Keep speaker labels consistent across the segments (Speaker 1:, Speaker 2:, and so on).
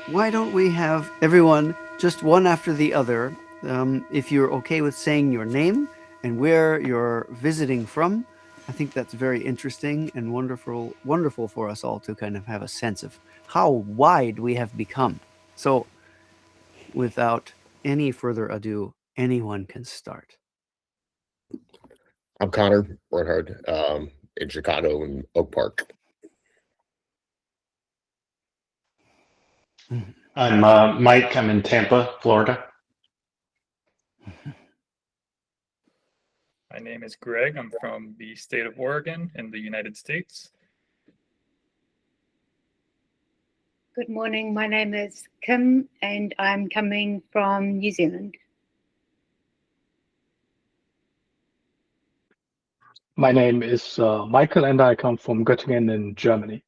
Speaker 1: why don't we have everyone just one after the other? If you're okay with saying your name and where you're visiting from, I think that's very interesting and wonderful for us all to kind of have a sense of how wide we have become. So, without any further ado, anyone can start.
Speaker 2: I'm Connor Bernhard, in Chicago and Oak Park.
Speaker 3: I'm Mike. I'm in Tampa, Florida.
Speaker 4: My name is Greg. I'm from the state of Oregon in the United States.
Speaker 5: Good morning. My name is Kim, and I'm coming from New Zealand.
Speaker 6: My name is Michael, and I come from Göttingen in Germany.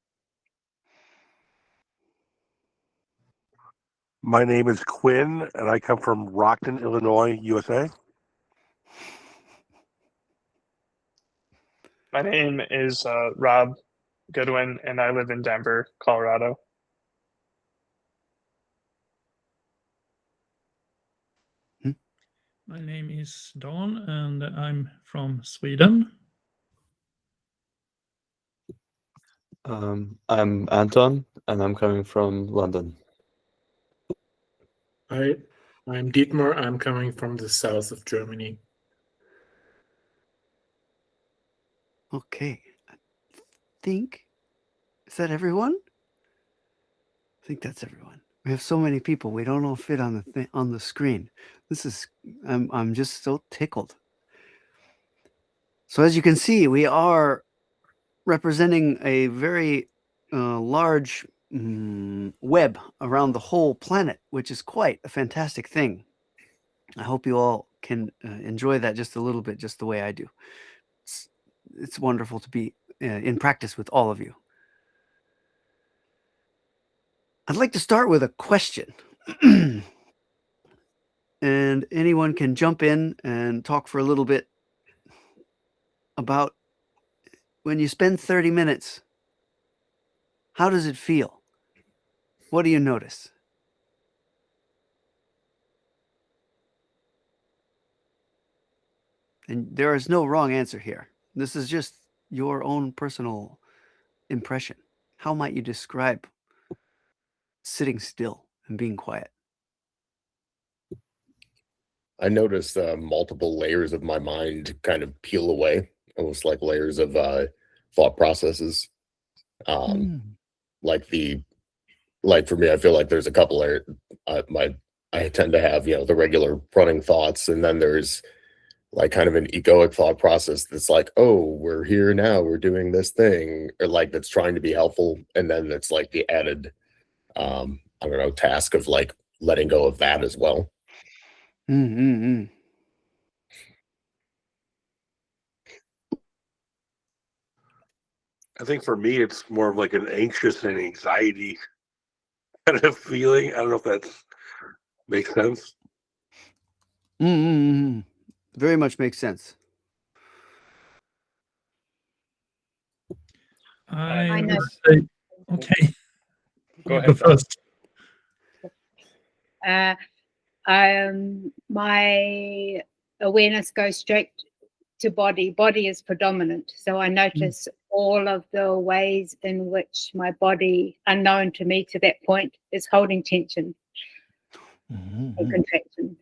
Speaker 7: My name is Quinn, and I come from Rockton, Illinois, USA.
Speaker 8: My name is Rob Goodwin, and I live in Denver, Colorado.
Speaker 9: My name is Don, and I'm from Sweden.
Speaker 10: I'm Anton, and I'm coming from London.
Speaker 11: Hi, I'm Dietmar. I'm coming from the south of Germany.
Speaker 1: Okay. Is that everyone? I think that's everyone. We have so many people. We don't all fit on the screen. I'm just so tickled. So as you can see, we are representing a very large web around the whole planet, which is quite a fantastic thing. I hope you all can enjoy that just a little bit, just the way I do. It's wonderful to be in practice with all of you. I'd like to start with a question. And anyone can jump in and talk for a little bit about when you spend 30 minutes, how does it feel? What do you notice? And there is no wrong answer here. This is just your own personal impression. How might you describe sitting still and being quiet?
Speaker 2: I noticed multiple layers of my mind kind of peel away, almost like layers of thought processes. Like for me, I feel like there's a couple layers. I tend to have the regular running thoughts, and then there's like kind of an egoic thought process that's like, oh, we're here now, we're doing this thing, or like that's trying to be helpful, and then it's like the added I don't know, task of like letting go of that as well.
Speaker 7: I think for me, it's more of like an anxious and anxiety kind of feeling. I don't know if that makes sense.
Speaker 1: Very much makes sense.
Speaker 9: I
Speaker 5: know.
Speaker 9: would say, okay.
Speaker 4: Go
Speaker 9: Go
Speaker 4: ahead.
Speaker 9: first.
Speaker 5: My awareness goes straight to body. Body is predominant. So I notice all of the ways in which my body, unknown to me to that point, is holding tension or contraction.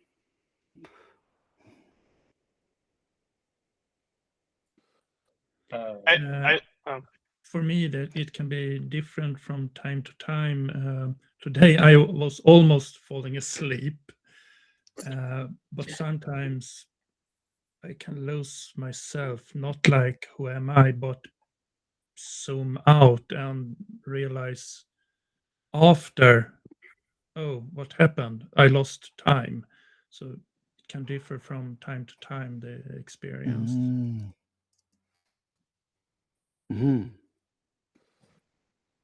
Speaker 9: For me, that it can be different from time to time. Today, I was almost falling asleep, but sometimes I can lose myself, not like who am I, but zoom out and realize after, oh, what happened? I lost time. So it can differ from time to time, the experience.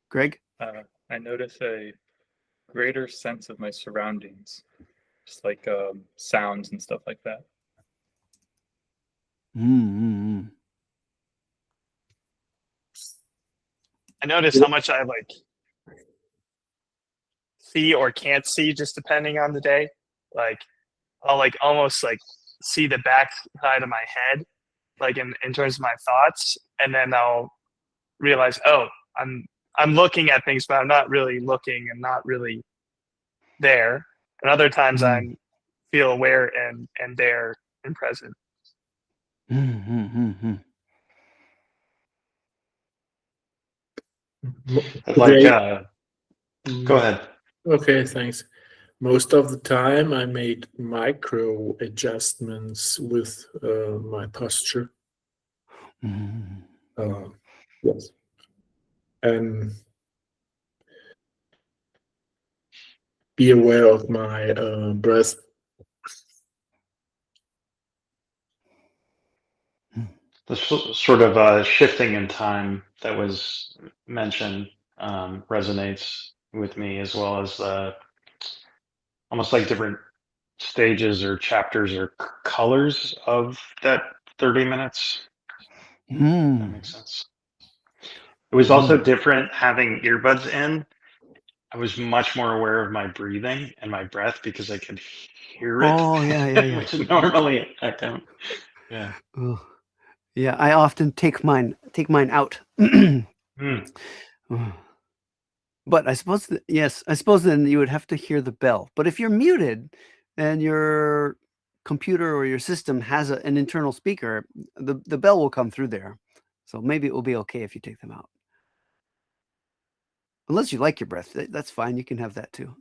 Speaker 1: Greg?
Speaker 4: I notice a greater sense of my surroundings, just like sounds and stuff like that.
Speaker 8: I notice how much I like see or can't see, just depending on the day. Like I'll like almost like see the back side of my head, like in terms of my thoughts, and then I'll realize, oh, I'm looking at things, but I'm not really looking and not really there. And other times I feel aware and there and present.
Speaker 3: Like,
Speaker 11: Today-
Speaker 3: go ahead.
Speaker 11: Okay, thanks. Most of the time, I made micro adjustments with my posture. Yes, and be aware of my breath.
Speaker 3: The sort of shifting in time that was mentioned resonates with me, as well as almost like different stages or chapters or colors of that 30 minutes. That makes sense. It was also different having earbuds in. I was much more aware of my breathing and my breath because I could hear it.
Speaker 1: Oh, yeah.
Speaker 3: Which normally I don't. Yeah.
Speaker 1: Oh, yeah, I often take mine out. But I suppose yes, I suppose then you would have to hear the bell. But if you're muted and your computer or your system has an internal speaker, the bell will come through there. So maybe it will be okay if you take them out. Unless you like your breath, that's fine. You can have that too.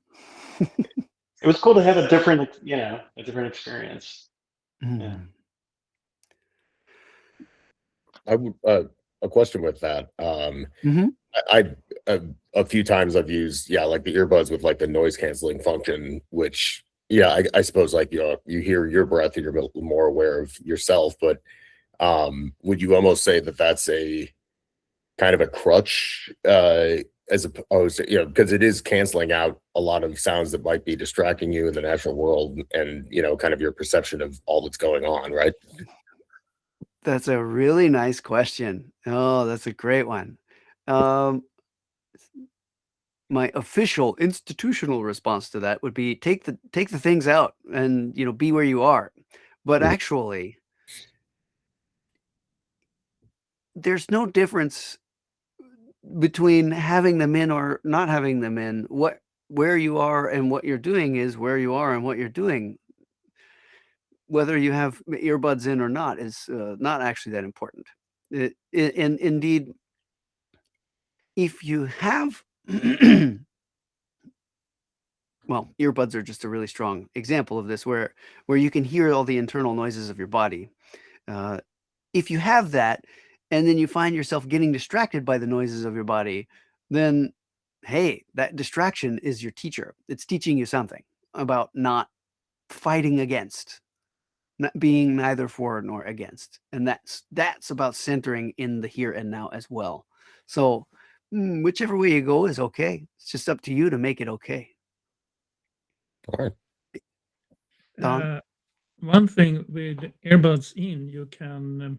Speaker 3: It was cool to have a different experience. Yeah.
Speaker 2: I would a question with that. I a few times I've used like the earbuds with like the noise canceling function, which I suppose like you hear your breath and you're more aware of yourself. But would you almost say that that's a kind of a crutch as opposed to because it is canceling out a lot of sounds that might be distracting you in the natural world and kind of your perception of all that's going on, right?
Speaker 1: That's a really nice question. Oh, that's a great one. My official institutional response to that would be take the things out and be where you are. But actually, there's no difference between having them in or not having them in. Where you are and what you're doing is where you are and what you're doing. Whether you have earbuds in or not is not actually that important. And indeed, if you have, well, earbuds are just a really strong example of this, where you can hear all the internal noises of your body. If you have that, and then you find yourself getting distracted by the noises of your body, then, hey, that distraction is your teacher. It's teaching you something about not fighting against, not being neither for nor against. And that's about centering in the here and now as well. So whichever way you go is okay. It's just up to you to make it okay.
Speaker 2: All right.
Speaker 1: Don?
Speaker 9: One thing with earbuds in, you can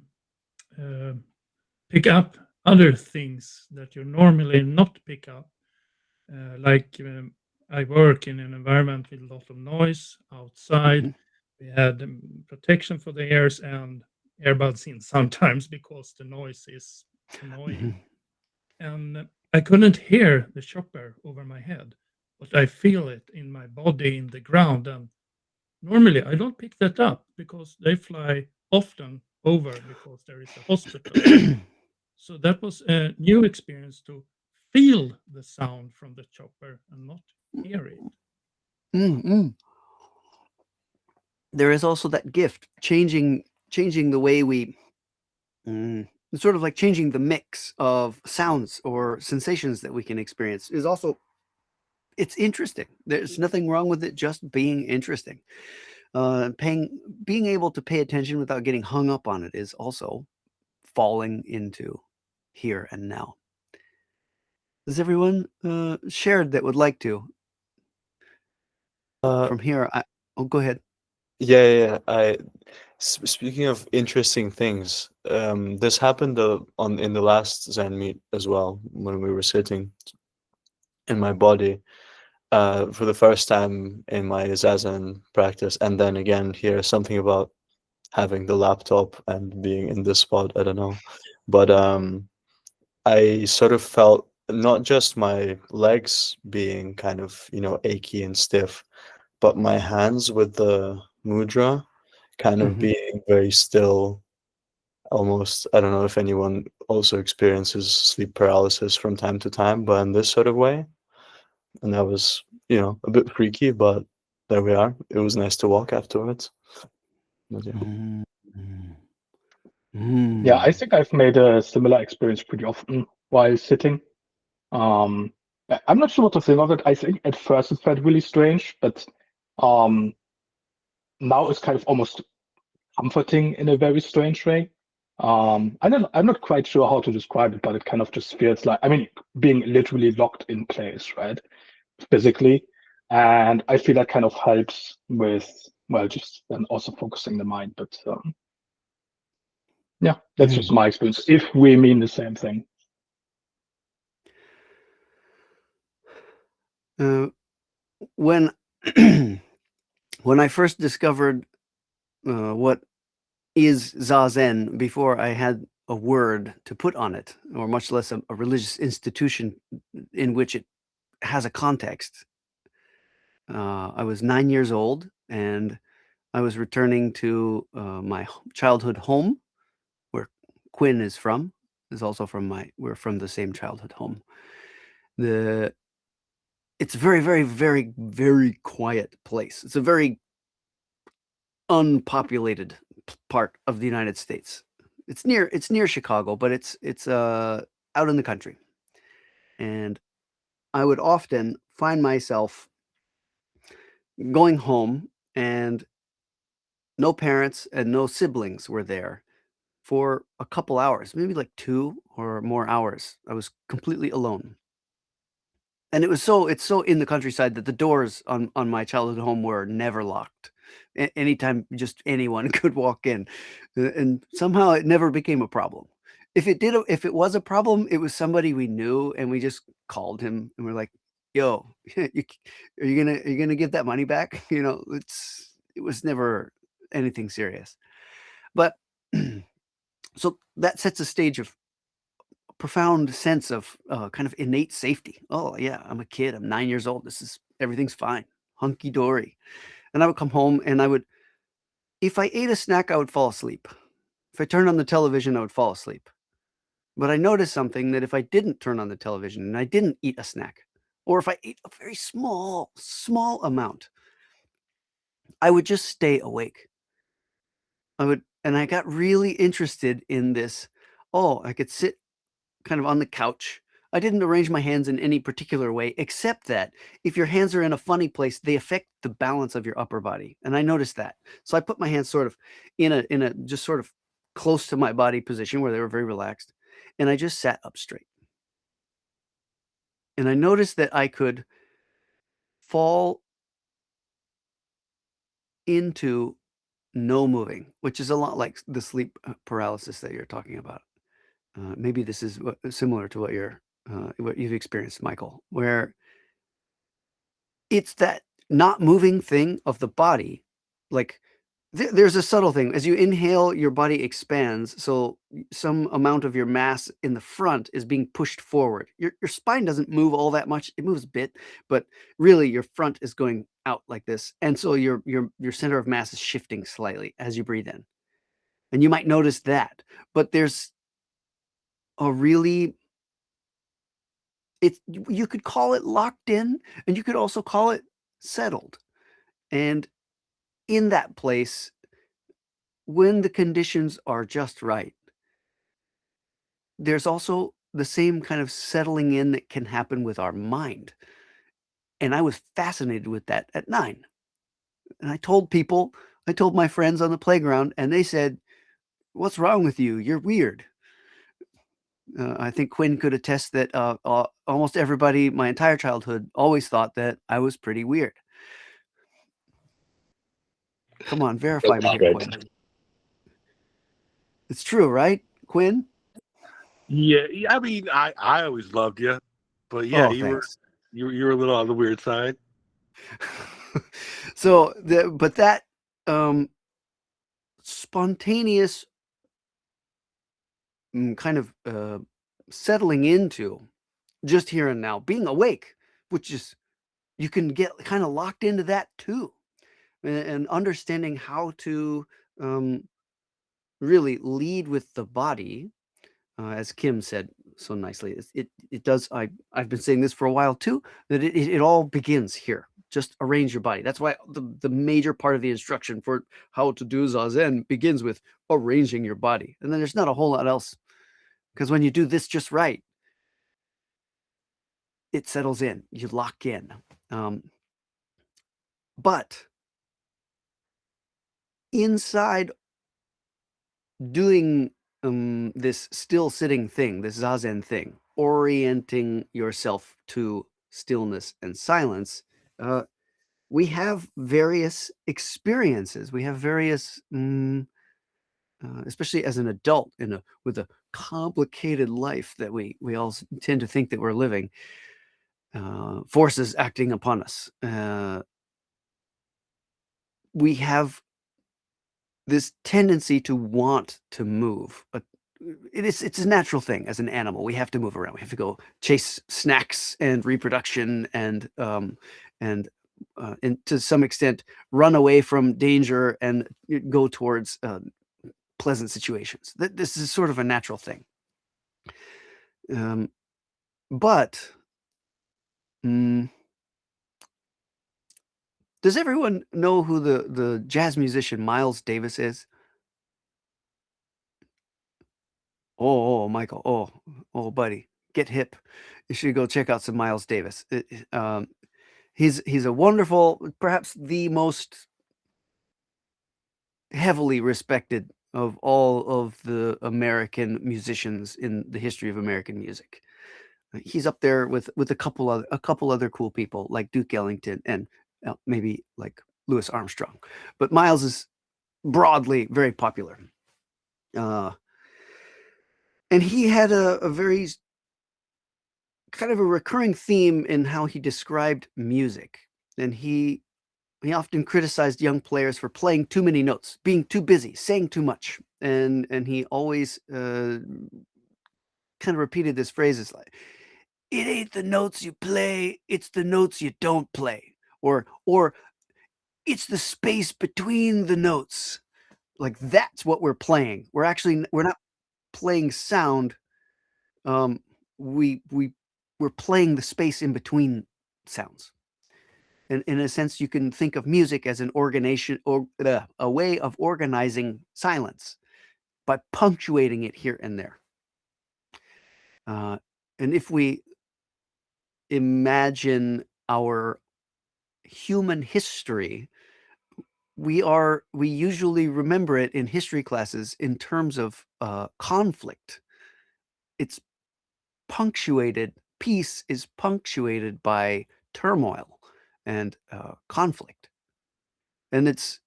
Speaker 9: pick up other things that you normally not pick up. I work in an environment with a lot of noise outside. We had protection for the ears and earbuds in sometimes because the noise is annoying. And I couldn't hear the chopper over my head, but I feel it in my body, in the ground. And normally I don't pick that up because they fly often over because there is a hospital. So that was a new experience to feel the sound from the chopper and not hear it.
Speaker 1: There is also that gift, changing the way we, sort of like changing the mix of sounds or sensations that we can experience is also, it's interesting. There's nothing wrong with it just being interesting. Being able to pay attention without getting hung up on it is also falling into here and now. Does everyone shared that would like to? From here, go ahead.
Speaker 10: Yeah. Speaking of interesting things, this happened in the last Zen meet as well when we were sitting in my body. for the first time in my Zazen practice, and then again here something about having the laptop and being in this spot. I don't know, but I sort of felt not just my legs being kind of, achy and stiff, but my hands with the mudra kind of being very still, almost. I don't know if anyone also experiences sleep paralysis from time to time, but in this sort of way. And that was, a bit freaky, but there we are. It was nice to walk afterwards. But yeah.
Speaker 6: Yeah, I think I've made a similar experience pretty often while sitting. I'm not sure what to think of it. I think at first it felt really strange, but now it's kind of almost comforting in a very strange way. I'm not quite sure how to describe it, but it kind of just feels like, being literally locked in place, right? Physically. And I feel that kind of helps with, well, just then also focusing the mind. But yeah, that's just my experience, if we mean the same thing.
Speaker 1: When when I first discovered what is Zazen, before I had a word to put on it, or much less a religious institution in which it has a context, I was 9 years old, and I was returning to my childhood home, where Quinn is from. Is also we're from the same childhood home. It's a very, very, very, very quiet place. It's a very unpopulated part of the United States. It's near Chicago, but it's out in the country. And I would often find myself going home, and no parents and no siblings were there for a couple hours, maybe like 2 or more hours. I was completely alone. And it's so in the countryside that the doors on my childhood home were never locked. Anytime just anyone could walk in, and somehow it never became a problem. If it was a problem, it was somebody we knew, and we just called him and we're like, "Yo, are you gonna give that money back?" It was never anything serious. But so that sets a stage of profound sense of kind of innate safety. Oh yeah, I'm a kid. I'm 9 years old. Everything's fine, hunky dory. And I would come home, and if I ate a snack, I would fall asleep. If I turned on the television, I would fall asleep. But I noticed something, that if I didn't turn on the television and I didn't eat a snack, or if I ate a very small amount, I would just stay awake. And I got really interested in this. Oh, I could sit kind of on the couch. I didn't arrange my hands in any particular way, except that if your hands are in a funny place, they affect the balance of your upper body. And I noticed that. So I put my hands sort of in a just sort of close to my body position where they were very relaxed. And I just sat up straight. And I noticed that I could fall into no moving, which is a lot like the sleep paralysis that you're talking about. Maybe this is similar to what you've experienced, Michael, where it's that not moving thing of the body. Like there's a subtle thing. As you inhale, your body expands, so some amount of your mass in the front is being pushed forward. Your spine doesn't move all that much. It moves a bit, but really your front is going out like this, and so your center of mass is shifting slightly as you breathe in, and you might notice that. But there's a really you could call it locked in, and you could also call it settled. And in that place, when the conditions are just right, there's also the same kind of settling in that can happen with our mind. And I was fascinated with that at 9. And I told my friends on the playground, and they said, "What's wrong with you? You're weird." I think Quinn could attest that almost everybody, my entire childhood, always thought that I was pretty weird. Come on, verify me here, Quinn. It's true, right, Quinn?
Speaker 7: Yeah, I mean, I always loved you, but yeah,
Speaker 1: Oh,
Speaker 7: you were
Speaker 1: thanks.
Speaker 7: You're a little on the weird side.
Speaker 1: So but that spontaneous kind of settling into just here and now, being awake, which is, you can get kind of locked into that too, and understanding how to really lead with the body, as Kim said so nicely. It does. I've been saying this for a while too, that it all begins here. Just arrange your body. That's why the major part of the instruction for how to do Zazen begins with arranging your body. And then there's not a whole lot else, because when you do this just right, it settles in, you lock in. But inside doing this still sitting thing, this Zazen thing, orienting yourself to stillness and silence, we have various experiences. We have various, especially as an adult with a complicated life that we all tend to think that we're living, forces acting upon us. We have this tendency to want to move. It's a natural thing as an animal. We have to move around. We have to go chase snacks and reproduction and to some extent run away from danger and go towards pleasant situations. This is sort of a natural thing. But does everyone know who the jazz musician Miles Davis is? Oh, Michael. Oh, buddy, get hip. You should go check out some Miles Davis. He's a wonderful, perhaps the most heavily respected of all of the American musicians in the history of American music. He's up there with a couple other cool people like Duke Ellington and maybe like Louis Armstrong. But Miles is broadly very popular. And he had a very kind of a recurring theme in how he described music. And he often criticized young players for playing too many notes, being too busy, saying too much. And he always kind of repeated this phrase, is like, it ain't the notes you play, it's the notes you don't play. Or it's the space between the notes. Like, that's what we're playing. We're not playing sound. We're playing the space in between sounds. And in a sense, you can think of music as an organization, or a way of organizing silence by punctuating it here and there. And if we imagine our human history, we usually remember it in history classes in terms of conflict. It's punctuated. Peace is punctuated by turmoil and conflict. And it's,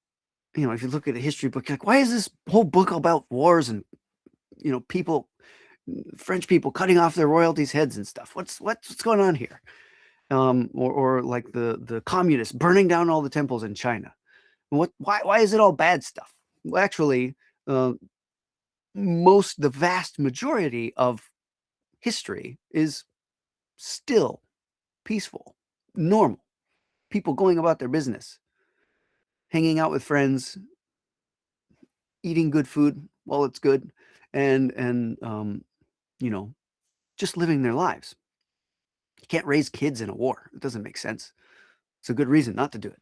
Speaker 1: if you look at a history book, like, why is this whole book about wars and people, French people cutting off their royalties' heads and stuff? What's going on here? Or like the communists burning down all the temples in China. Why is it all bad stuff? Well, actually, the vast majority of history is still peaceful, normal. People going about their business, hanging out with friends, eating good food while it's good, and just living their lives. You can't raise kids in a war. It doesn't make sense. It's a good reason not to do it.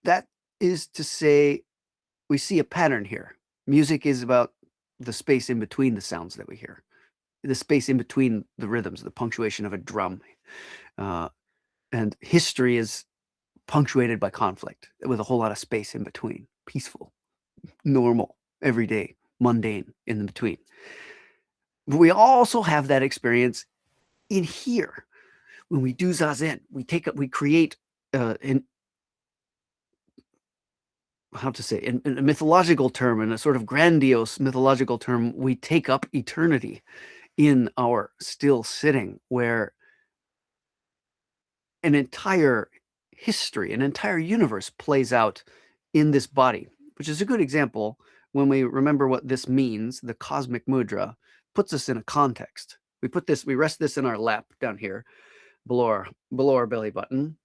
Speaker 1: That is to say, we see a pattern here. Music is about the space in between the sounds that we hear, the space in between the rhythms, the punctuation of a drum. And history is punctuated by conflict with a whole lot of space in between, peaceful, normal, everyday, mundane in between. But we also have that experience in here. When we do Zazen, we create in a mythological term, in a sort of grandiose mythological term, we take up eternity in our still sitting, where an entire history, an entire universe plays out in this body, which is a good example when we remember what this means. The cosmic mudra puts us in a context. We rest this in our lap down here, below our belly button.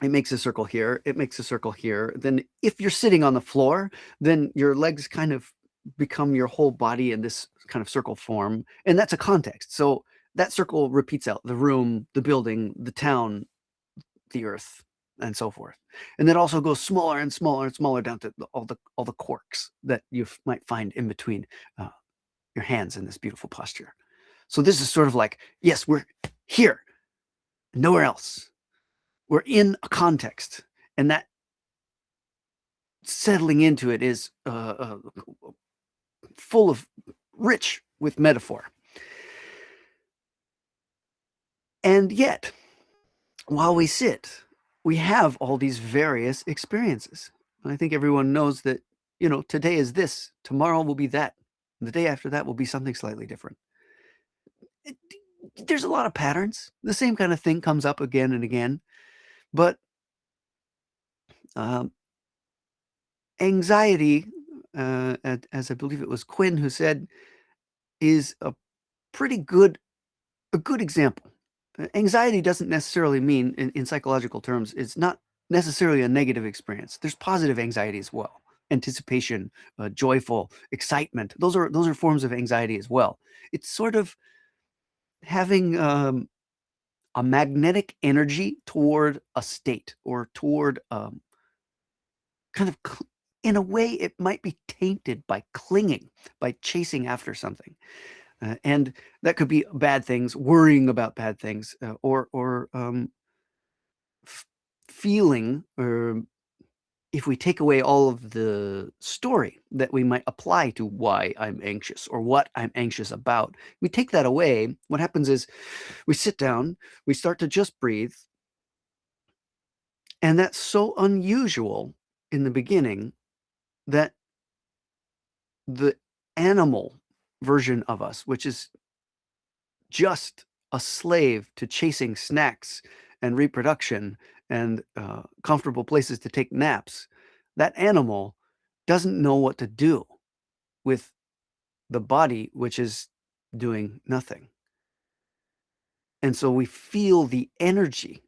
Speaker 1: It makes a circle here. It makes a circle here. Then if you're sitting on the floor, then your legs kind of become your whole body in this kind of circle form. And that's a context. So that circle repeats out the room, the building, the town, the earth, and so forth. And that also goes smaller and smaller and smaller down to all the quirks that you might find in between your hands in this beautiful posture. So this is sort of like, yes, we're here, nowhere else. We're in a context, and that settling into it is full of rich with metaphor. And yet, while we sit, we have all these various experiences. And I think everyone knows that, today is this, tomorrow will be that, and the day after that will be something slightly different. There's a lot of patterns. The same kind of thing comes up again and again. But anxiety, as I believe it was Quinn who said, is a good example. Anxiety doesn't necessarily mean, in psychological terms, it's not necessarily a negative experience. There's positive anxiety as well. Anticipation, joyful, excitement. Those are forms of anxiety as well. It's sort of having a magnetic energy toward a state, or toward kind of, in a way, it might be tainted by clinging, by chasing after something. And that could be bad things, worrying about bad things, or feeling, or if we take away all of the story that we might apply to why I'm anxious or what I'm anxious about, we take that away. What happens is we sit down, we start to just breathe. And that's so unusual in the beginning that the animal version of us, which is just a slave to chasing snacks and reproduction and comfortable places to take naps, that animal doesn't know what to do with the body, which is doing nothing. And so we feel the energy,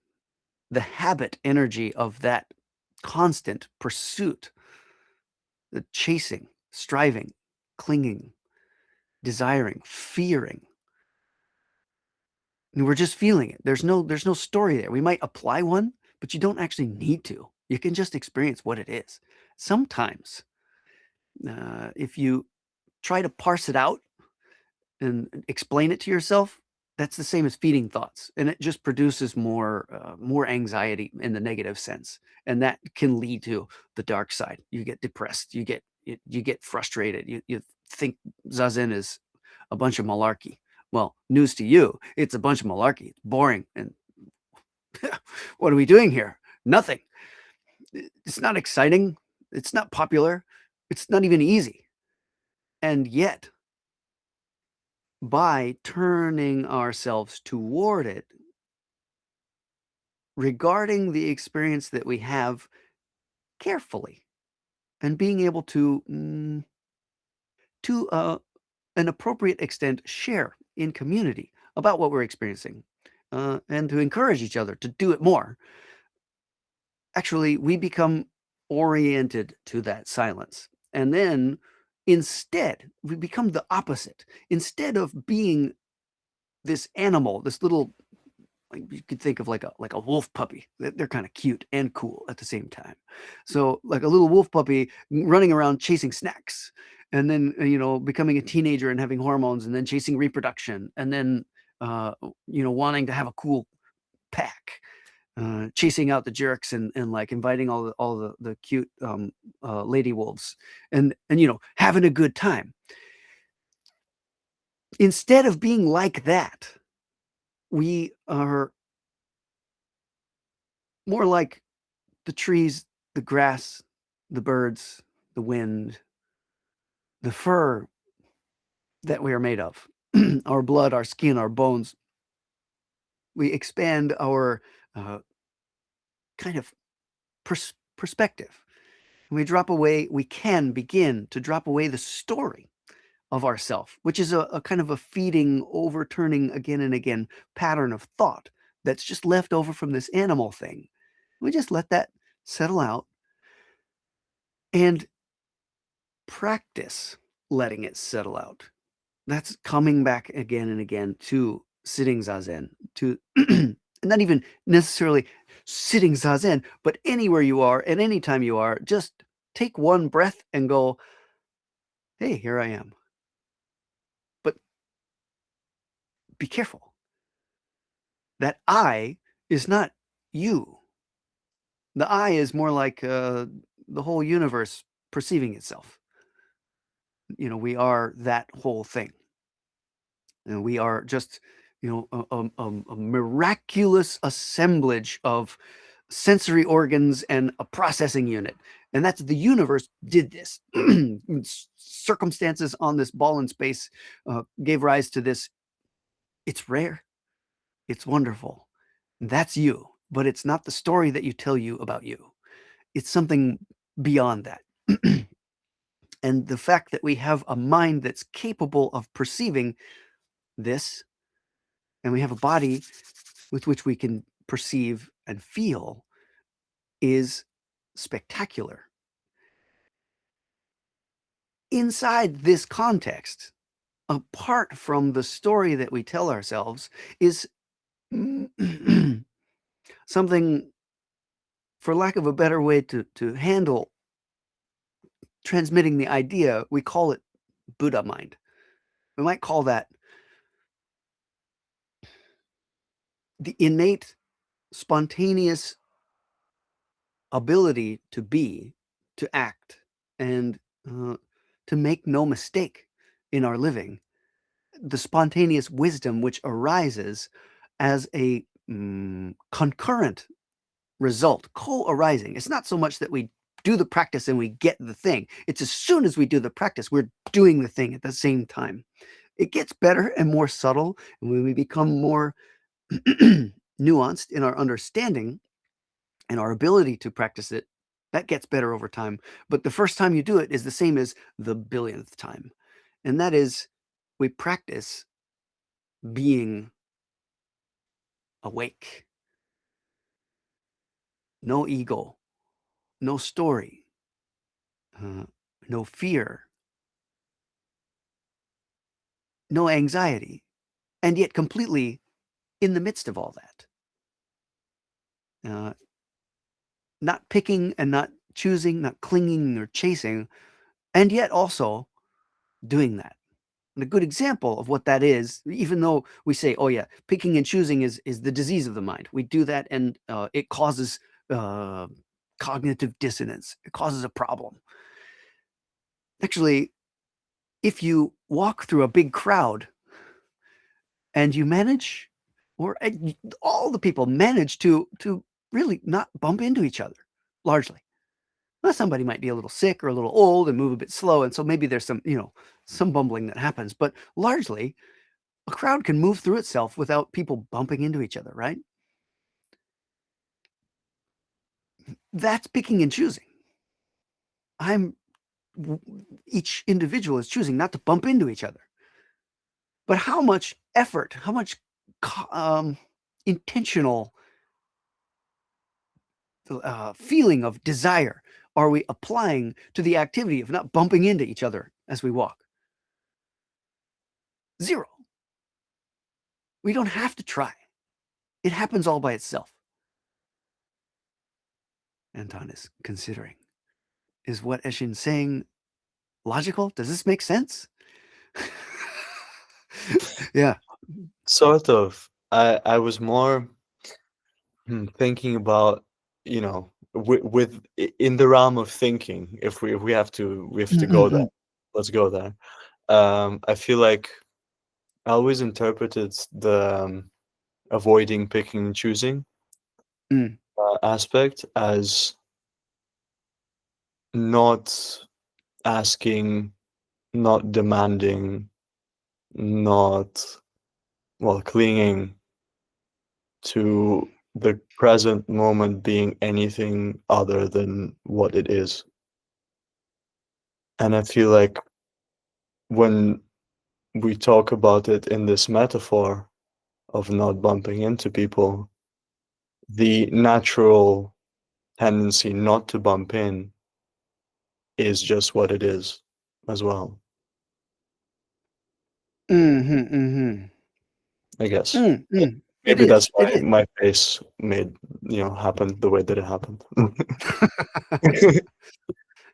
Speaker 1: the habit energy of that constant pursuit, the chasing, striving, clinging, desiring, fearing. And we're just feeling it. There's no story there. We might apply one, but you don't actually need to. You can just experience what it is. Sometimes, if you try to parse it out and explain it to yourself, that's the same as feeding thoughts, and it just produces more anxiety in the negative sense, and that can lead to the dark side. You get depressed. You get frustrated. You think Zazen is a bunch of malarkey. Well, news to you, it's a bunch of malarkey. It's boring. And what are we doing here? Nothing. It's not exciting. It's not popular. It's not even easy. And yet, by turning ourselves toward it, regarding the experience that we have carefully, and being able to an appropriate extent, share in community about what we're experiencing, and to encourage each other to do it more. Actually, we become oriented to that silence. And then instead, we become the opposite. Instead of being this animal, this little, like, you could think of like a wolf puppy. They're kind of cute and cool at the same time. So like a little wolf puppy running around chasing snacks, and then becoming a teenager and having hormones, and then chasing reproduction, and then wanting to have a cool pack, chasing out the jerks, and like inviting all the cute lady wolves, and having a good time. Instead of being like that, we are more like the trees, the grass, the birds, the wind, the fur that we are made of. our blood, our skin, our bones. We expand our kind of perspective. We drop away, we can begin to drop away the story of ourself, which is a kind of a feeding, overturning again and again pattern of thought that's just left over from this animal thing. We just let that settle out and practice letting it settle out. That's coming back again and again to sitting Zazen, to not even necessarily sitting Zazen, but anywhere you are at any time you are, just take one breath and go, hey, here I am. But be careful. That I is not you. The I is more like the whole universe perceiving itself. We are that whole thing. And we are just, a miraculous assemblage of sensory organs and a processing unit. And that's the universe did this. Circumstances on this ball in space gave rise to this. It's rare. It's wonderful. That's you. But it's not the story that you tell you about you. It's something beyond that. And the fact that we have a mind that's capable of perceiving this, and we have a body with which we can perceive and feel, is spectacular. Inside this context, apart from the story that we tell ourselves, is something, for lack of a better way to handle transmitting the idea, we call it Buddha mind. We might call that the innate, spontaneous ability to be, to act, and to make no mistake in our living. The spontaneous wisdom which arises as a concurrent result, co-arising. It's not so much that we do the practice and we get the thing. It's as soon as we do the practice, we're doing the thing at the same time. It gets better and more subtle, and when we become more nuanced in our understanding and our ability to practice it, that gets better over time. But the first time you do it is the same as the billionth time. And that is, we practice being awake. No ego, no story, no fear, no anxiety, and yet completely in the midst of all that. Not picking and not choosing, not clinging or chasing, and yet also doing that. And a good example of what that is, even though we say, oh yeah, picking and choosing is the disease of the mind. We do that and it causes cognitive dissonance. It causes a problem. Actually, if you walk through a big crowd and you manage, or all the people manage to really not bump into each other, largely. Well, somebody might be a little sick or a little old and move a bit slow, and so maybe there's some bumbling that happens, but largely a crowd can move through itself without people bumping into each other, right? That's picking and choosing. Each individual is choosing not to bump into each other. But how much effort, how much intentional feeling of desire are we applying to the activity of not bumping into each other as we walk? Zero. We don't have to try. It happens all by itself. Anton is considering, is what Eshin's saying logical? Does this make sense? Yeah.
Speaker 10: Sort of. I was more thinking about, with in the realm of thinking. If we have to go there, let's go there. I feel like I always interpreted the avoiding picking and choosing aspect as not asking, not demanding, not, well, clinging to the present moment being anything other than what it is. And I feel like when we talk about it in this metaphor of not bumping into people, the natural tendency not to bump in is just what it is as well,
Speaker 1: Mm-hmm, mm-hmm.
Speaker 10: I guess.
Speaker 1: It
Speaker 10: Maybe that's
Speaker 1: is.
Speaker 10: why
Speaker 1: It is.
Speaker 10: my face made, happen the way that it happened.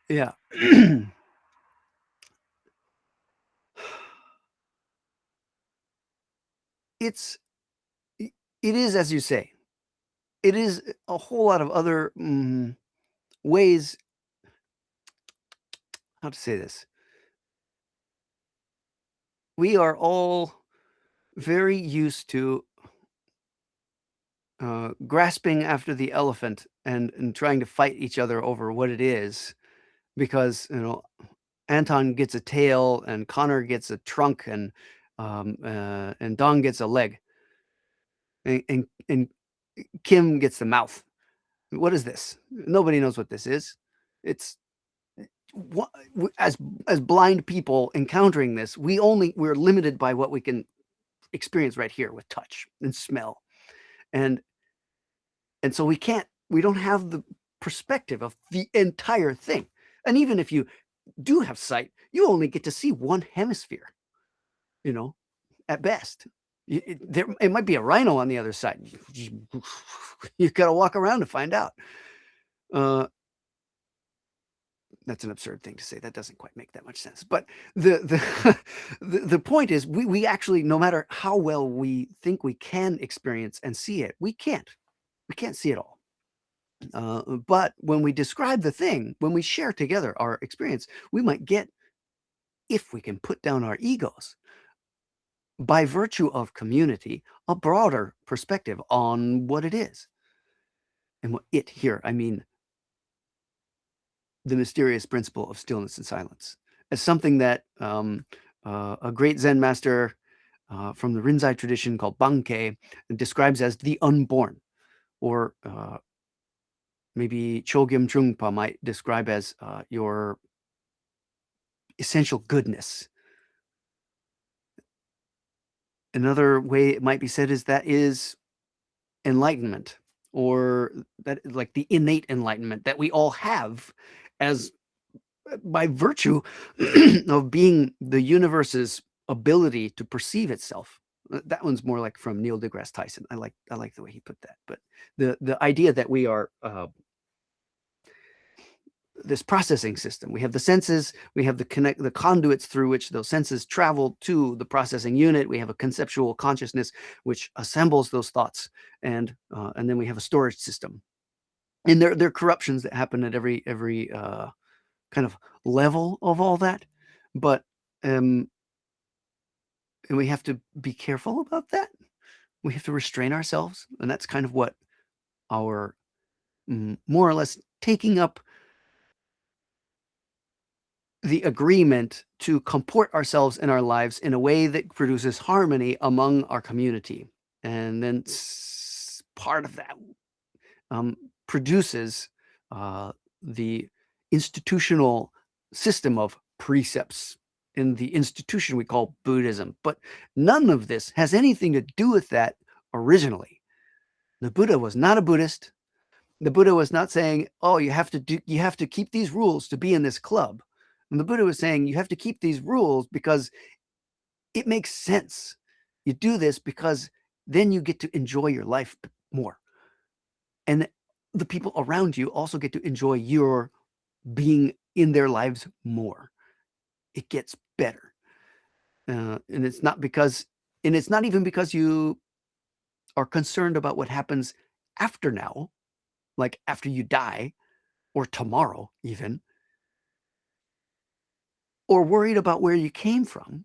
Speaker 1: Yeah. It's it is, as you say, it is a whole lot of other ways. How to say this? We are all very used to grasping after the elephant and trying to fight each other over what it is, because Anton gets a tail and Connor gets a trunk and Don gets a leg and Kim gets the mouth. What is this? Nobody knows what this is. It's as blind people encountering this, we're limited by what we can experience right here with touch and smell, and so we don't have the perspective of the entire thing. And even if you do have sight, you only get to see one hemisphere, at best. It might be a rhino on the other side. You've got to walk around to find out. That's an absurd thing to say. That doesn't quite make that much sense. But the point is, we actually, no matter how well we think we can experience and see it, we can't see it all. But when we describe the thing, when we share together our experience, we might get, if we can put down our egos, by virtue of community, a broader perspective on what it is. And what it here, I mean the mysterious principle of stillness and silence, as something that a great Zen master from the Rinzai tradition called Bankei describes as the unborn, or maybe Chogyam Trungpa might describe as your essential goodness. Another way it might be said is that is enlightenment, or that, like, the innate enlightenment that we all have as by virtue of being the universe's ability to perceive itself. That one's more like from Neil deGrasse Tyson. I like the way he put that. But the idea that we are this processing system. We have the senses, we have the conduits through which those senses travel to the processing unit. We have a conceptual consciousness which assembles those thoughts, and then we have a storage system. And there are corruptions that happen at every kind of level of all that, but and we have to be careful about that. We have to restrain ourselves, and that's kind of what our more or less taking up the agreement to comport ourselves in our lives in a way that produces harmony among our community. And then part of that produces the institutional system of precepts in the institution we call Buddhism. But none of this has anything to do with that originally. The Buddha was not a Buddhist. The Buddha was not saying, oh, you have to keep these rules to be in this club. And the Buddha was saying, you have to keep these rules because it makes sense. You do this because then you get to enjoy your life more. And the people around you also get to enjoy your being in their lives more. It gets better. And it's not even because you are concerned about what happens after now, like after you die or tomorrow even, or worried about where you came from,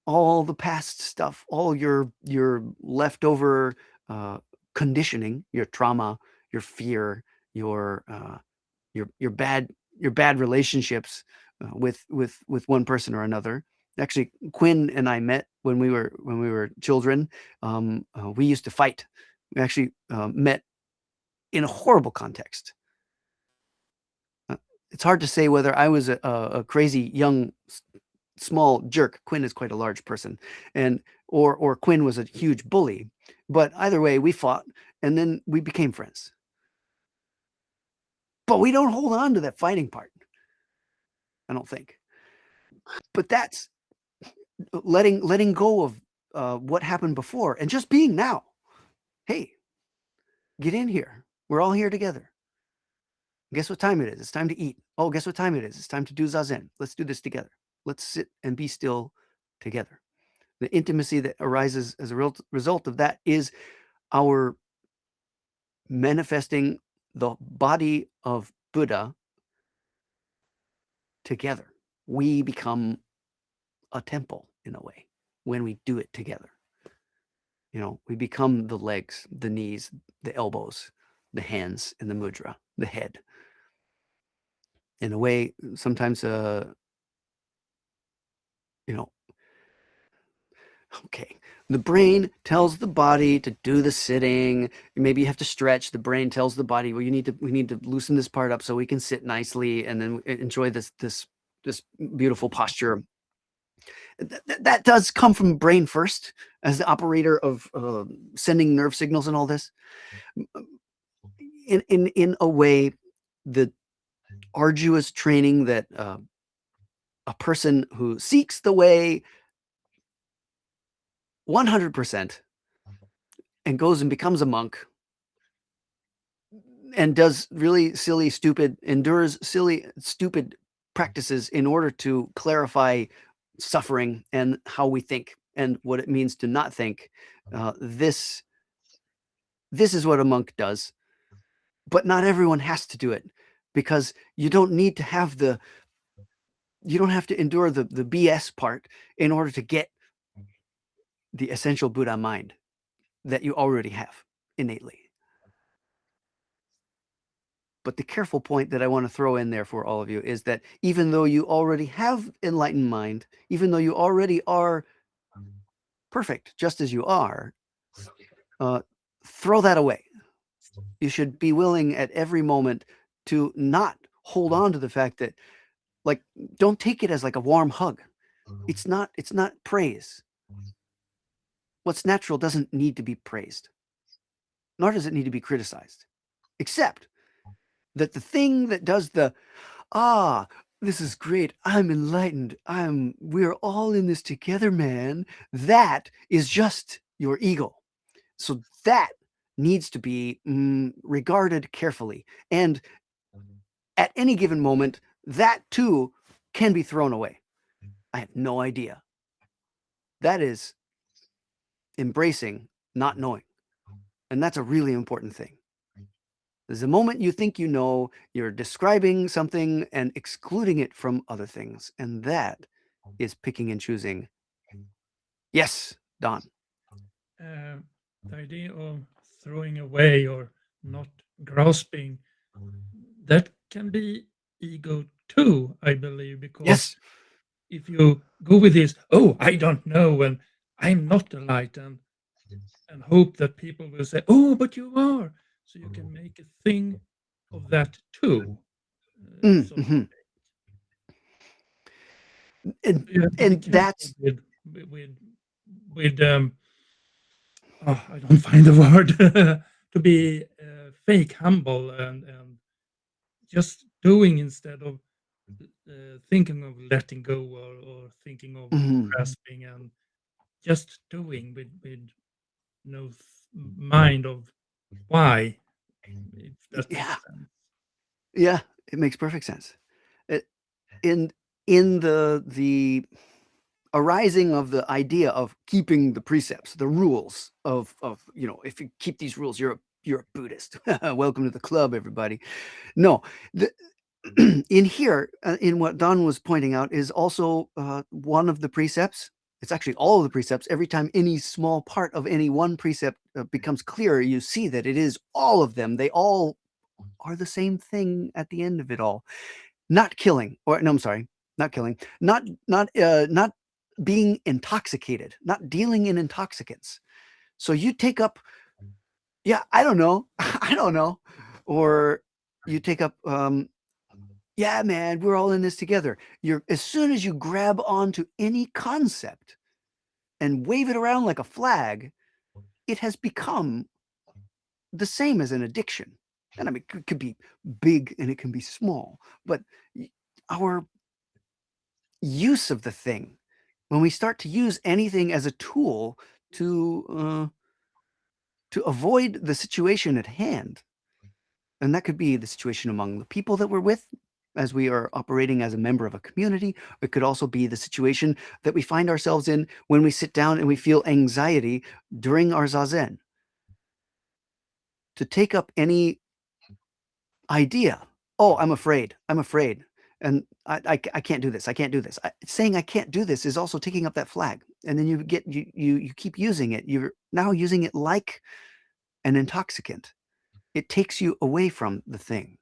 Speaker 1: all the past stuff, all your leftover conditioning, your trauma, your fear, your bad relationships with one person or another, Actually, Quinn and I met when we were children. We used to fight. We actually met in a horrible context. It's hard to say whether I was a crazy young small jerk. Quinn is quite a large person, and or Quinn was a huge bully. But either way, we fought, and then we became friends. But we don't hold on to that fighting part, I don't think. But that's letting go of what happened before and just being now. Hey, get in here. We're all here together. Guess what time it is? It's time to eat. Oh, guess what time it is? It's time to do Zazen. Let's do this together. Let's sit and be still together. The intimacy that arises as a result of that is our manifesting the body of Buddha together. We become a temple in a way when we do it together. We become the legs, the knees, the elbows, the hands, and the mudra, the head. In a way, sometimes, okay, the brain tells the body to do the sitting. Maybe you have to stretch. The brain tells the body, well, we need to loosen this part up so we can sit nicely and then enjoy this beautiful posture. That does come from brain first as the operator of sending nerve signals and all this. In a way, the arduous training that a person who seeks the way 100% and goes and becomes a monk and does really silly, endures silly, stupid practices in order to clarify suffering and how we think and what it means to not think. This is what a monk does, but not everyone has to do it, because you don't need to have you don't have to endure the BS part in order to get the essential Buddha mind that you already have innately. But the careful point that I want to throw in there for all of you is that even though you already have enlightened mind, even though you already are perfect just as you are, throw that away. You should be willing at every moment to not hold on to the fact that, like, don't take it as like a warm hug. It's not praise. What's natural doesn't need to be praised, nor does it need to be criticized, except that the thing that does this is great, I'm enlightened, we're all in this together, man, that is just your ego. So that needs to be regarded carefully. And at any given moment, that too can be thrown away. I have no idea. That is embracing not knowing. And that's a really important thing. There's a moment you think you know, you're describing something and excluding it from other things. And that is picking and choosing. Yes, Don.
Speaker 9: The idea of throwing away or not grasping, that can be ego too, I believe, because
Speaker 1: Yes.
Speaker 9: if you go with this, oh, I don't know, and I'm not enlightened, and hope that people will say, oh, but you are, so you can make a thing of that too. So
Speaker 1: Mhm.
Speaker 9: you have to
Speaker 1: And
Speaker 9: be careful
Speaker 1: that's
Speaker 9: with I don't find the word to be fake humble and just doing instead of thinking of letting go or thinking of grasping, and just doing with no mind of why. If that makes sense.
Speaker 1: Yeah, it makes perfect sense. In the arising of the idea of keeping the precepts, the rules of if you keep these rules, you're a Buddhist. Welcome to the club, everybody. No, in here, in what Don was pointing out, is also one of the precepts. It's actually all of the precepts. Every time any small part of any one precept becomes clearer, you see that it is all of them. They all are the same thing at the end of it all. Not killing, or no, I'm sorry, not killing, not being intoxicated, not dealing in intoxicants. So you take up, yeah, I don't know, I don't know, or you take up, yeah, man, we're all in this together. You're, as soon as you grab onto any concept and wave it around like a flag, it has become the same as an addiction. And I mean, it could be big and it can be small, but our use of the thing, when we start to use anything as a tool to avoid the situation at hand, and that could be the situation among the people that we're with as we are operating as a member of a community. It could also be the situation that we find ourselves in when we sit down and we feel anxiety during our Zazen. To take up any idea, oh, I'm afraid, and I can't do this, I can't do this. Saying I can't do this is also taking up that flag, and then you keep using it. You're now using it like an intoxicant. It takes you away from the thing.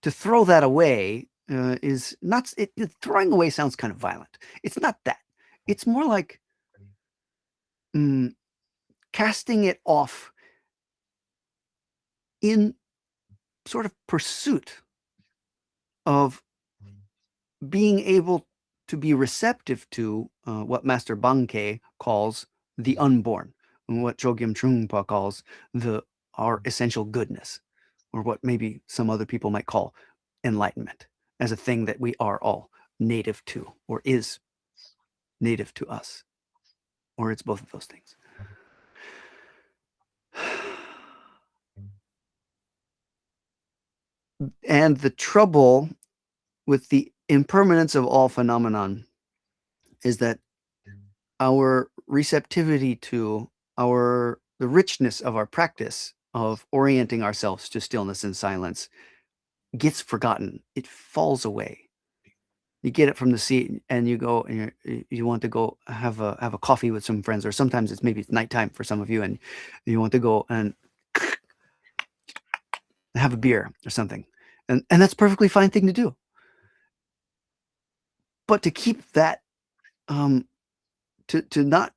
Speaker 1: To throw that away is not, throwing away sounds kind of violent. It's not that. It's more like casting it off in sort of pursuit of being able to be receptive to what Master Bankei calls the unborn, and what Chogyam Trungpa calls our essential goodness, or what maybe some other people might call enlightenment, as a thing that we are all native to, or is native to us, or it's both of those things. And the trouble with the impermanence of all phenomenon is that our receptivity to the richness of our practice of orienting ourselves to stillness and silence gets forgotten. It falls away. You get it from the seat and you go and you want to go have a coffee with some friends, or sometimes it's nighttime for some of you, and you want to go and have a beer or something. And that's a perfectly fine thing to do. But to keep that, to not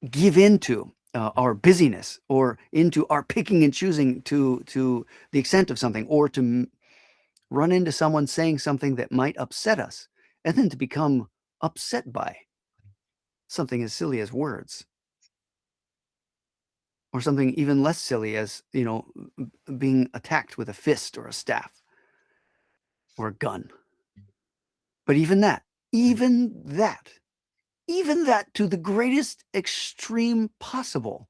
Speaker 1: give into our busyness, or into our picking and choosing to the extent of something, or to run into someone saying something that might upset us, and then to become upset by something as silly as words, or something even less silly as, being attacked with a fist or a staff or a gun. But even that to the greatest extreme possible,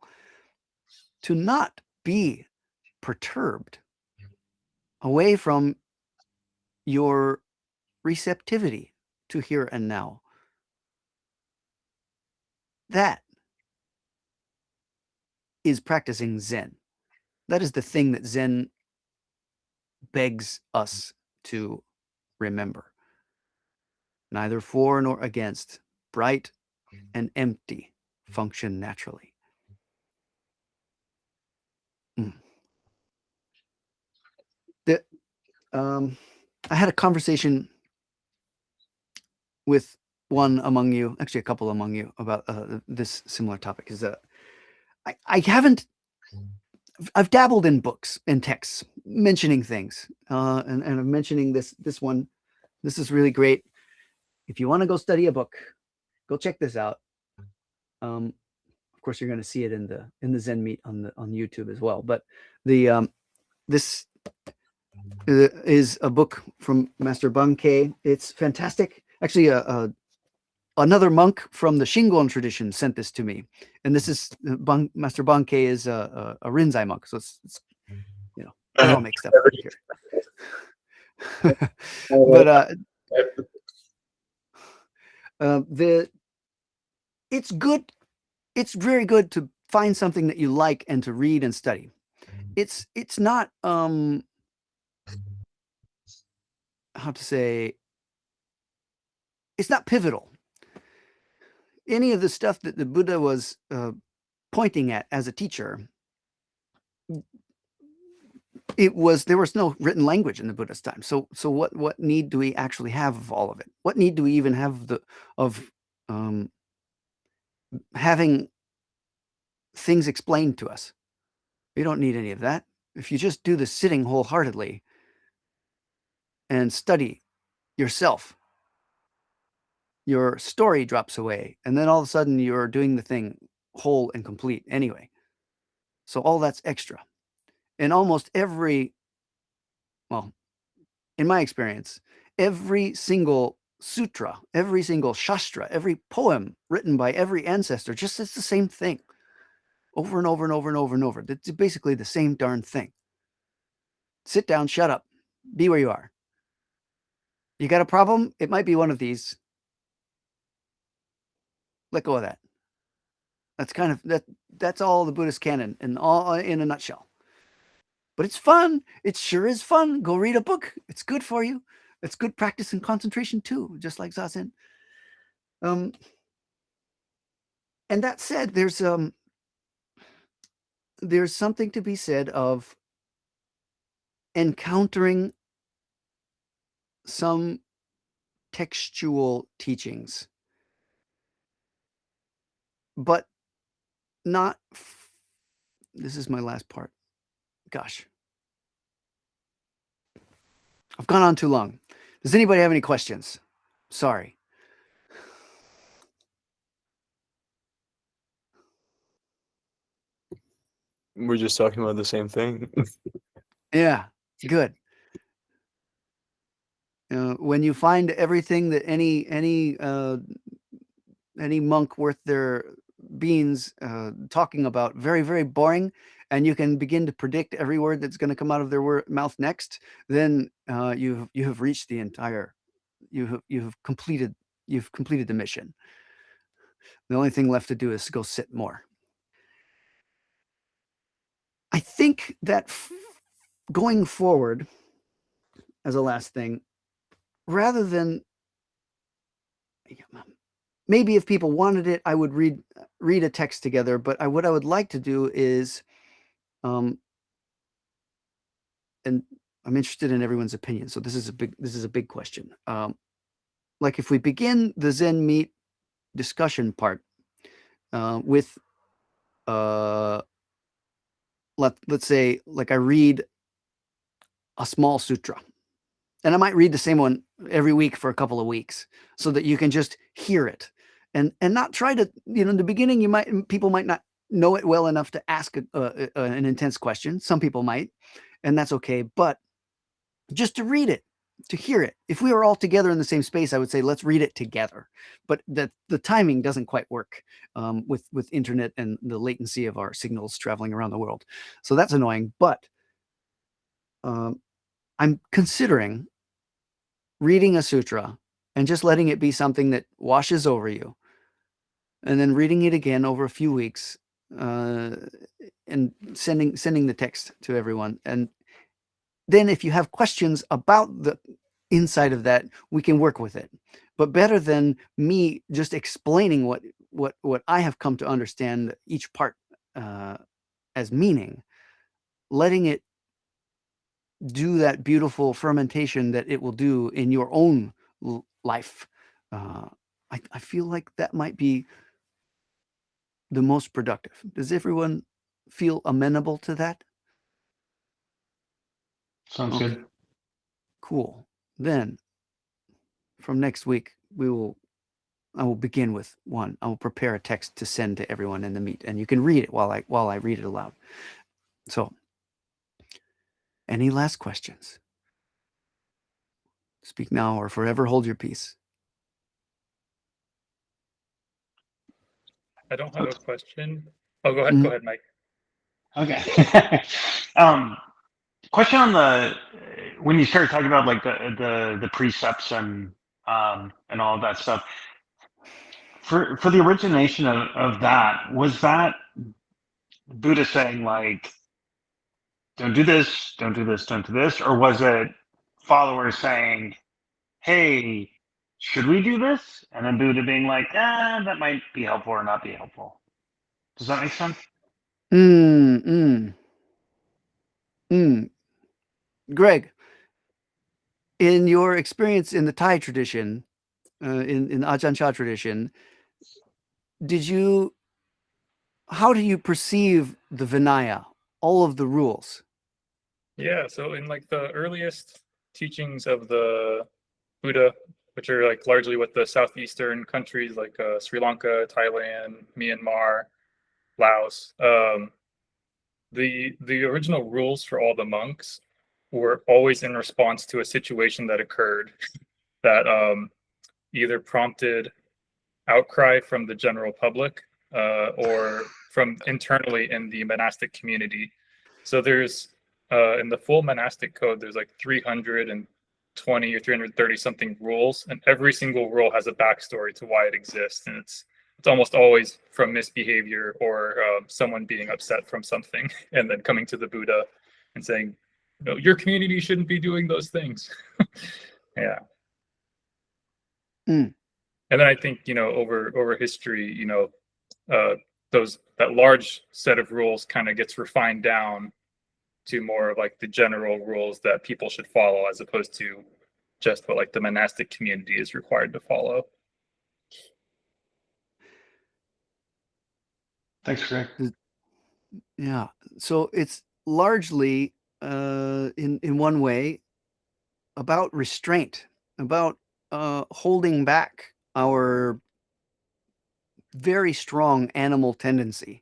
Speaker 1: to not be perturbed away from your receptivity to here and now. That is practicing Zen. That is the thing that Zen begs us to remember. Neither for nor against, bright and empty function naturally. I had a conversation with one among you, actually a couple among you, about this similar topic. Is I've dabbled in books and texts mentioning things, and I'm mentioning this one. This is really great. If you want to go study a book, go check this out. Of course, you're going to see it in the Zen Meet on YouTube as well. But this is a book from Master Bankei. It's fantastic. Actually, another monk from the Shingon tradition sent this to me, and this is Master Bankei is a Rinzai monk, so it's I all mixed up here. But it's good. It's very good to find something that you like and to read and study. It's not how to say, it's not pivotal. Any of the stuff that the Buddha was pointing at as a teacher there was no written language in the Buddha's time. So what need do we actually have of all of it? What need do we even have of having things explained to us? We don't need any of that. If you just do the sitting wholeheartedly and study yourself, your story drops away, and then all of a sudden you're doing the thing whole and complete anyway. So all that's extra. And almost every, well, in my experience, every single sutra, every single shastra, every poem written by every ancestor just says the same thing over and over and over and over and over. It's basically the same darn thing. Sit down, shut up, be where you are. You got a problem? It might be one of these. Let go of that. That's kind of that's all the Buddhist canon and all in a nutshell. But it's fun. It sure is fun. Go read a book. It's good for you. It's good practice and concentration too, just like Zazen. And that said, there's something to be said of encountering some textual teachings, but not. This is my last part. Gosh, I've gone on too long. Does anybody have any questions? Sorry.
Speaker 10: We're just talking about the same thing.
Speaker 1: Yeah, good. When you find everything that any monk worth their beans talking about very, very boring, and you can begin to predict every word that's going to come out of their mouth next, then you have reached the entire. You've completed the mission. The only thing left to do is go sit more. I think that going forward, as a last thing, rather than maybe if people wanted it, I would read a text together. But what I would like to do is, and I'm interested in everyone's opinion. So this is a big question. Like if we begin the Zen meet discussion part with let's say, like I read a small sutra, and I might read the same one every week for a couple of weeks so that you can just hear it and not try to, in the beginning, people might not know it well enough to ask an intense question. Some people might, and that's okay. But just to read it, to hear it. If we were all together in the same space, I would say, let's read it together. But the timing doesn't quite work with internet and the latency of our signals traveling around the world. So that's annoying. But I'm considering reading a sutra and just letting it be something that washes over you, and then reading it again over a few weeks, and sending the text to everyone. And then if you have questions about the inside of that, we can work with it. But better than me just explaining what I have come to understand each part as meaning, letting it do that beautiful fermentation that it will do in your own life. I feel like that might be the most productive. Does everyone feel amenable to that?
Speaker 3: Sounds good.
Speaker 1: Cool. Then from next week, I will begin with one. I will prepare a text to send to everyone in the meet, and you can read it while I read it aloud. So, any last questions? Speak now or forever hold your peace.
Speaker 4: I don't have a question. Oh, go ahead.
Speaker 1: Mhm.
Speaker 4: Go ahead, Mike.
Speaker 3: Okay. Question on when you started talking about like the precepts and all of that stuff. For the origination of that, was that Buddha saying like, don't do this, don't do this, don't do this, or was it followers saying, hey, should we do this? And then Buddha being like, that might be helpful or not be helpful. Does that make sense?
Speaker 1: Greg, in your experience in the Thai tradition, in Ajahn Chah tradition, how do you perceive the Vinaya, all of the rules?
Speaker 4: Yeah, so in like the earliest teachings of the Buddha, which are like largely with the southeastern countries like Sri Lanka, Thailand, Myanmar, Laos, the original rules for all the monks were always in response to a situation that occurred that either prompted outcry from the general public or from internally in the monastic community. So there's in the full monastic code, there's like 320 or 330 something rules, and every single rule has a backstory to why it exists, and it's almost always from misbehavior or someone being upset from something, and then coming to the Buddha and saying, "No, your community shouldn't be doing those things." Yeah.
Speaker 1: Mm.
Speaker 4: And then I think over history, that large set of rules kind of gets refined down to more of like the general rules that people should follow, as opposed to just what like the monastic community is required to follow.
Speaker 3: Thanks, Greg.
Speaker 1: Yeah. So it's largely, in one way, about restraint, about holding back our very strong animal tendency.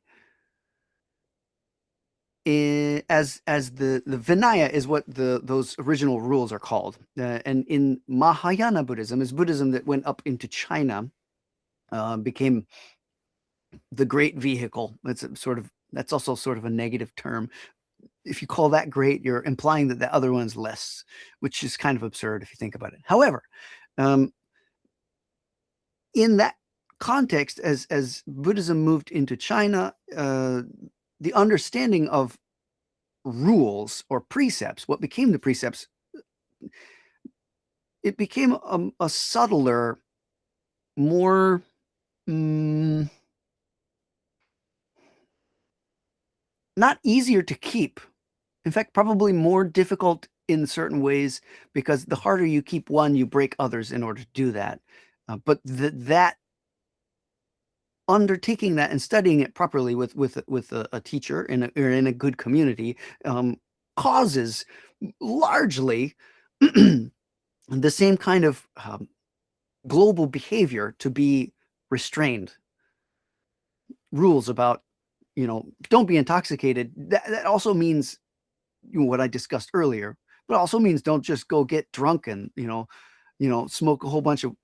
Speaker 1: As the Vinaya is what those original rules are called, and in Mahayana Buddhism, is Buddhism that went up into China, became the great vehicle. That's also sort of a negative term. If you call that great, you're implying that the other one's less, which is kind of absurd if you think about it. However, in that context, as Buddhism moved into China, the understanding of rules or precepts, what became the precepts, it became a subtler, more not easier to keep. In fact, probably more difficult in certain ways, because the harder you keep one, you break others in order to do that. But that undertaking that and studying it properly with a teacher or in a good community causes largely the same kind of global behavior to be restrained. Rules about, don't be intoxicated. That also means what I discussed earlier, but also means don't just go get drunk and smoke a whole bunch of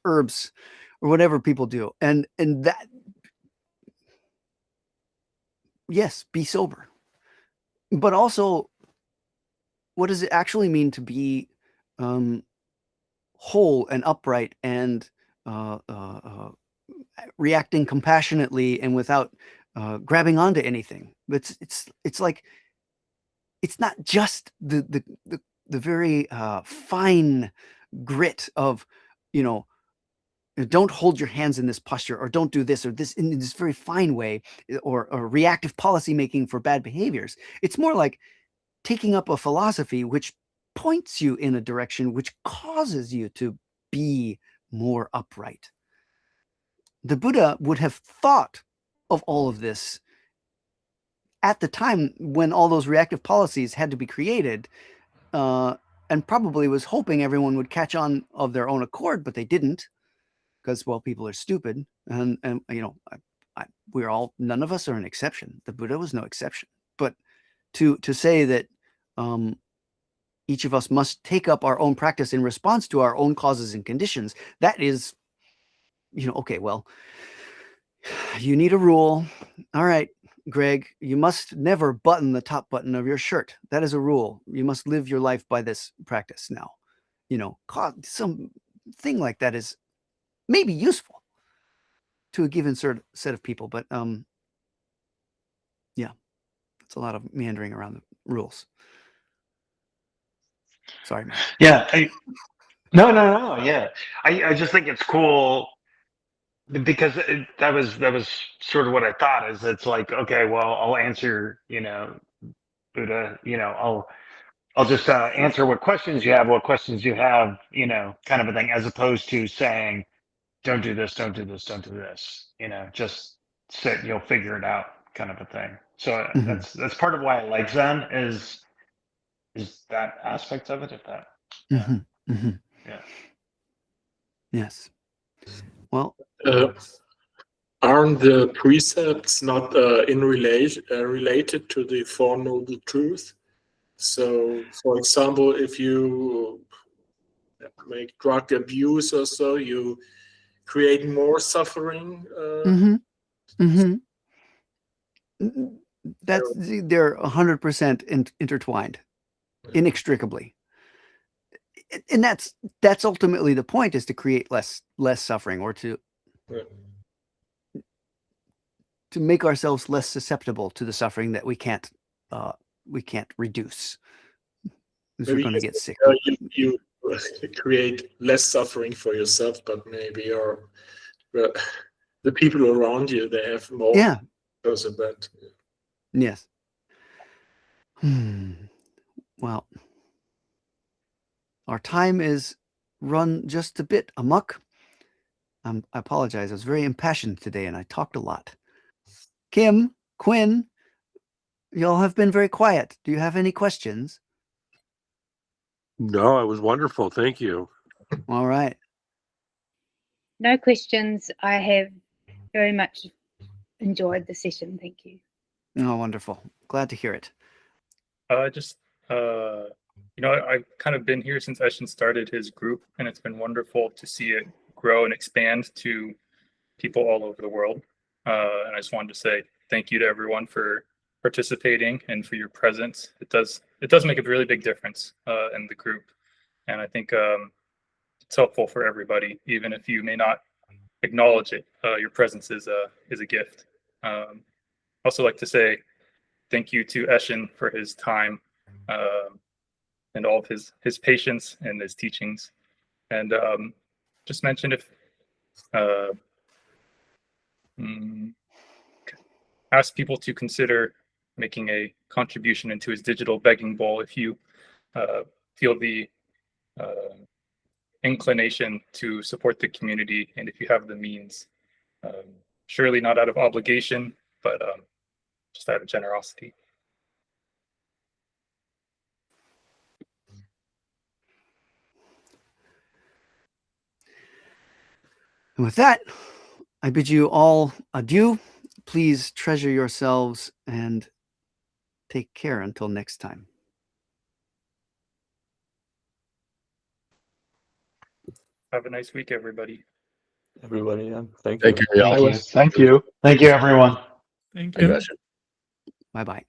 Speaker 1: herbs or whatever people do, and that, yes, be sober, but also, what does it actually mean to be whole and upright and reacting compassionately and without grabbing onto anything? It's like, it's not just the very fine grit of, don't hold your hands in this posture, or don't do this or this in this very fine way, or reactive policy making for bad behaviors. It's more like taking up a philosophy which points you in a direction which causes you to be more upright. The Buddha would have thought of all of this at the time when all those reactive policies had to be created, and probably was hoping everyone would catch on of their own accord, but they didn't, because, well, people are stupid, and we're all, none of us are an exception. The Buddha was no exception. But to say that each of us must take up our own practice in response to our own causes and conditions, that is, okay, well, you need a rule. All right, Greg, you must never button the top button of your shirt. That is a rule. You must live your life by this practice now. Some thing like that is maybe useful to a given set of people, but yeah, it's a lot of meandering around the rules. Sorry, man.
Speaker 3: Yeah. No. Yeah. I just think it's cool because that was sort of what I thought. Is it's like, okay, well, I'll answer, Buddha, I'll just answer what questions you have, kind of a thing, as opposed to saying, don't do this, don't do this, don't do this. Just sit, you'll figure it out, kind of a thing. So that's part of why I like Zen is that aspect of it. If that, yeah.
Speaker 1: Yes. Well,
Speaker 11: aren't the precepts not related to the Four Noble Truths? So, for example, if you make drug abuse or so, you create more suffering.
Speaker 1: They're 100% intertwined, inextricably, and that's ultimately the point: is to create less suffering, or to make ourselves less susceptible to the suffering that we can't reduce. Because we're going to get sick.
Speaker 11: You create less suffering for yourself, but maybe the people around you, they have more.
Speaker 1: Yeah.
Speaker 11: Because of that.
Speaker 1: Yes. Well, our time is run just a bit amok. I apologize. I was very impassioned today, and I talked a lot. Kim, Quinn, y'all have been very quiet. Do you have any questions?
Speaker 7: No, it was wonderful. Thank you.
Speaker 1: All right.
Speaker 5: No questions. I have very much enjoyed the session. Thank you.
Speaker 1: Oh, wonderful. Glad to hear it.
Speaker 4: I've kind of been here since Eshin started his group, and it's been wonderful to see it grow and expand to people all over the world. And I just wanted to say thank you to everyone for participating and for your presence. It does make a really big difference in the group, and I think it's helpful for everybody, even if you may not acknowledge it. Your presence is a gift. Also like to say thank you to Eshin for his time and all of his patience and his teachings. And just mention if ask people to consider making a contribution into his digital begging bowl if you feel the inclination to support the community, and if you have the means. Surely not out of obligation, but just out of generosity.
Speaker 1: And with that, I bid you all adieu. Please treasure yourselves and take care until next time.
Speaker 4: Have a nice week, everybody.
Speaker 10: Everybody, yeah.
Speaker 2: Thank you.
Speaker 6: Thank you.
Speaker 3: Thank you, everyone.
Speaker 9: Thank you.
Speaker 1: Bye-bye.